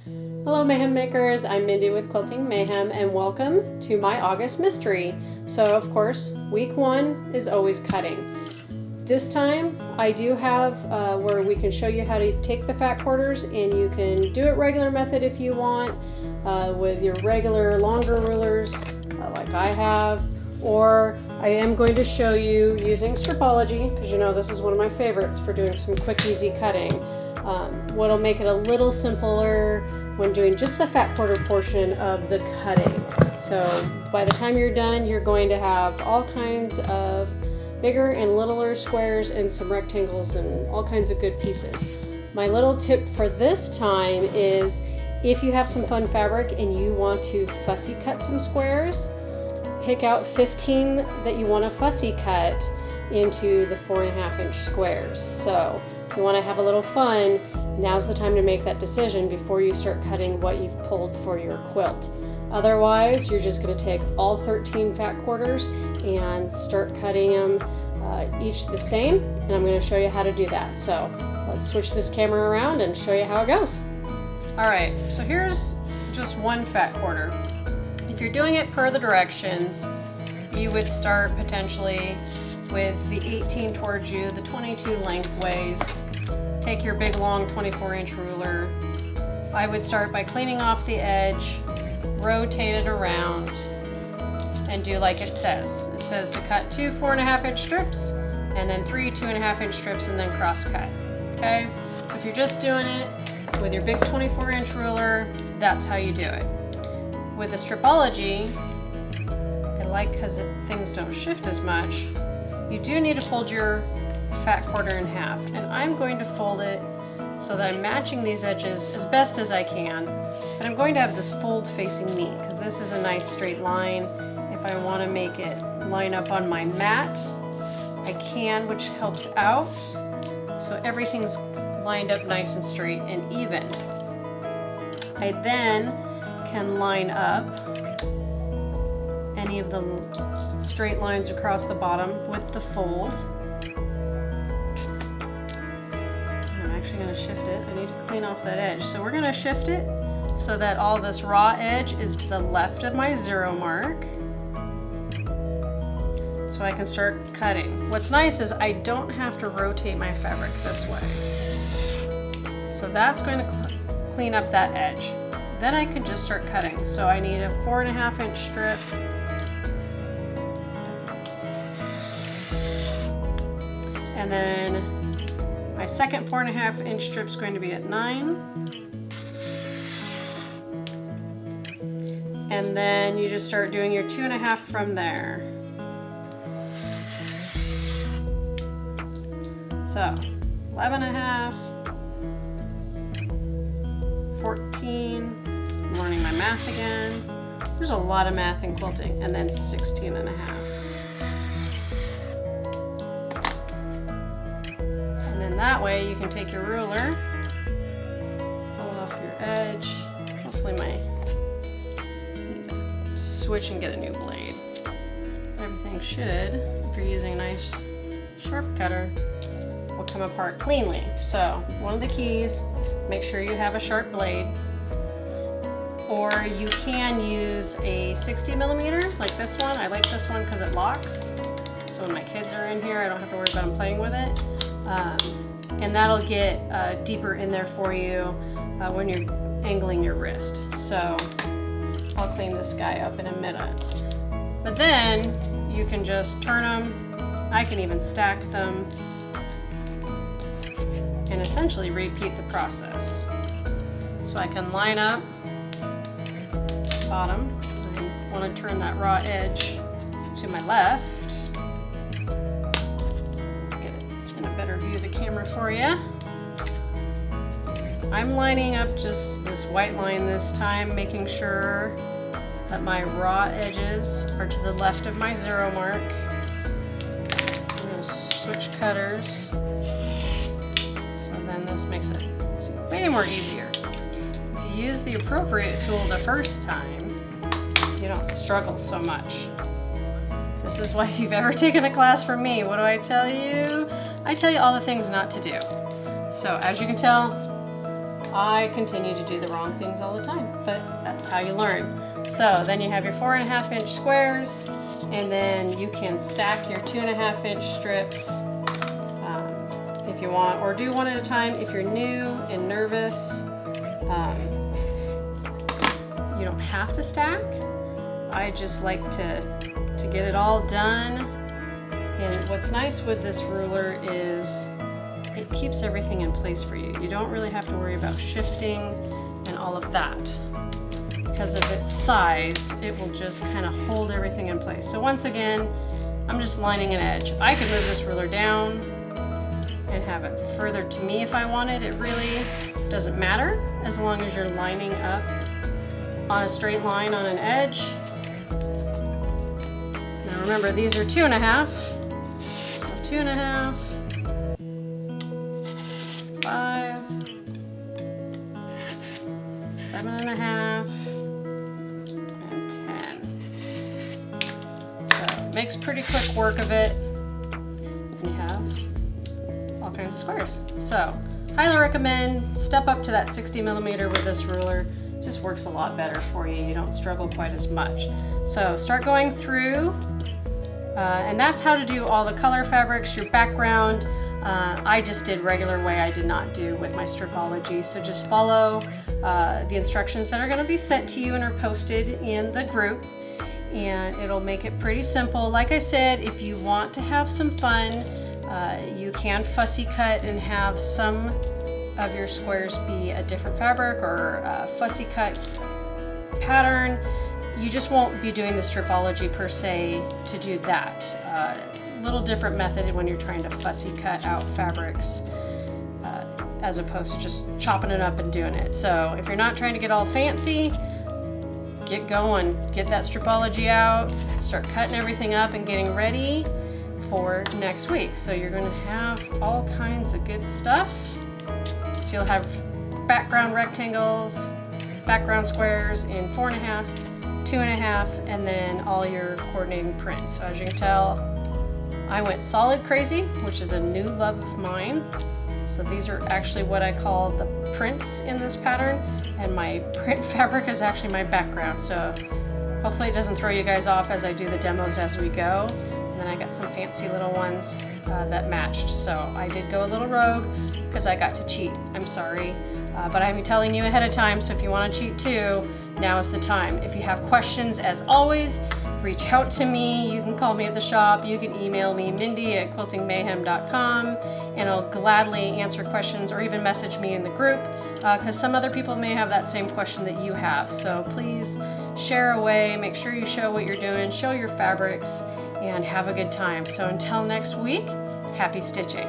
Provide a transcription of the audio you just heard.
Hello Mayhem Makers, I'm Mindy with Quilting Mayhem and welcome to my August mystery. So of course, week 1 is always cutting. This time I do have where we can show you how to take the fat quarters, and you can do it regular method if you want with your regular longer rulers like I have, or I am going to show you using Stripology, because you know this is one of my favorites for doing some quick easy cutting. What'll make it a little simpler when doing just the fat quarter portion of the cutting. So by the time you're done, you're going to have all kinds of bigger and littler squares and some rectangles and all kinds of good pieces. My little tip for this time is if you have some fun fabric and you want to fussy cut some squares, pick out 15 that you want to fussy cut into the 4.5-inch squares. So if you want to have a little fun, now's the time to make that decision before you start cutting what you've pulled for your quilt. Otherwise, you're just going to take all 13 fat quarters and start cutting them each the same, and I'm going to show you how to do that. So let's switch this camera around and show you how it goes. Alright, so here's just one fat quarter. If you're doing it per the directions, you would start potentially with the 18 towards you, the 22 lengthways. Take your big long 24-inch ruler. I would start by cleaning off the edge, rotate it around, and do like it says. It says to cut 2 4.5-inch strips, and then 3 2.5-inch strips, and then cross cut. Okay? So if you're just doing it with your big 24-inch ruler, that's how you do it. With the Stripology, I like because things don't shift as much, you do need to fold your fat quarter in half, and I'm going to fold it so that I'm matching these edges as best as I can, but I'm going to have this fold facing me because this is a nice straight line. If I want to make it line up on my mat, I can, which helps out, so everything's lined up nice and straight and even. I then can line up any of the straight lines across the bottom with the fold. I'm actually going to shift it. I need to clean off that edge. So we're going to shift it so that all this raw edge is to the left of my 0 mark, so I can start cutting. What's nice is I don't have to rotate my fabric this way. So that's going to clean up that edge. Then I can just start cutting. So I need a 4.5-inch strip. And then my second 4.5-inch strip is going to be at 9. And then you just start doing your 2.5 from there. So 11.5, 14, I'm learning my math again. There's a lot of math in quilting. And then 16.5. And then that way you can take your ruler, pull off your edge. Hopefully my switch and get a new blade. Everything should, if you're using a nice sharp cutter, will come apart cleanly. So one of the keys, make sure you have a sharp blade, or you can use a 60mm like this one. I like this one because it locks, so when my kids are in here I don't have to worry about them playing with it, and that'll get deeper in there for you when you're angling your wrist. So I'll clean this guy up in a minute, but then you can just turn them. I can even stack them and essentially repeat the process. So I can line up bottom. I want to turn that raw edge to my left. Get it in a better view of the camera for you. I'm lining up just this white line this time, making sure that my raw edges are to the left of my 0 mark. I'm going to switch cutters. Then this makes it way more easier. If you use the appropriate tool the first time, you don't struggle so much. This is why if you've ever taken a class from me, what do I tell you? I tell you all the things not to do. So as you can tell, I continue to do the wrong things all the time, but that's how you learn. So then you have your 4.5-inch squares, and then you can stack your 2.5-inch strips if you want, or do one at a time if you're new and nervous. You don't have to stack. I just like to get it all done. And what's nice with this ruler is it keeps everything in place for you. You don't really have to worry about shifting and all of that. Because of its size, it will just kind of hold everything in place. So once again, I'm just lining an edge. I could move this ruler down and have it further to me if I wanted. It really doesn't matter as long as you're lining up on a straight line on an edge. Now remember, these are 2.5. So 2.5, 5, 7.5, and 10. So it makes pretty quick work of it. And you have all kinds of squares. So highly recommend step up to that 60mm with this ruler. It just works a lot better for you. You don't struggle quite as much. So start going through, and that's how to do all the color fabrics, your background. I just did regular way. I did not do with my Stripology. So just follow the instructions that are going to be sent to you and are posted in the group, and it'll make it pretty simple. Like I said, if you want to have some fun, you can fussy cut and have some of your squares be a different fabric or a fussy cut pattern. You just won't be doing the Stripology per se to do that. Little different method when you're trying to fussy cut out fabrics as opposed to just chopping it up and doing it. So if you're not trying to get all fancy, get going, get that Stripology out, start cutting everything up and getting ready for next week. So you're going to have all kinds of good stuff. So you'll have background rectangles, background squares in 4.5, 2.5, and then all your coordinating prints. So as you can tell, I went solid crazy, which is a new love of mine. So these are actually what I call the prints in this pattern, and my print fabric is actually my background. So hopefully it doesn't throw you guys off as I do the demos as we go. And then I got some fancy little ones that matched. So I did go a little rogue because I got to cheat. I'm sorry, but I'm telling you ahead of time. So if you want to cheat too, now is the time. If you have questions, as always, reach out to me. You can call me at the shop. You can email me, Mindy@quiltingmayhem.com, and I'll gladly answer questions, or even message me in the group because some other people may have that same question that you have. So please share away. Make sure you show what you're doing, show your fabrics, and have a good time. So until next week, happy stitching.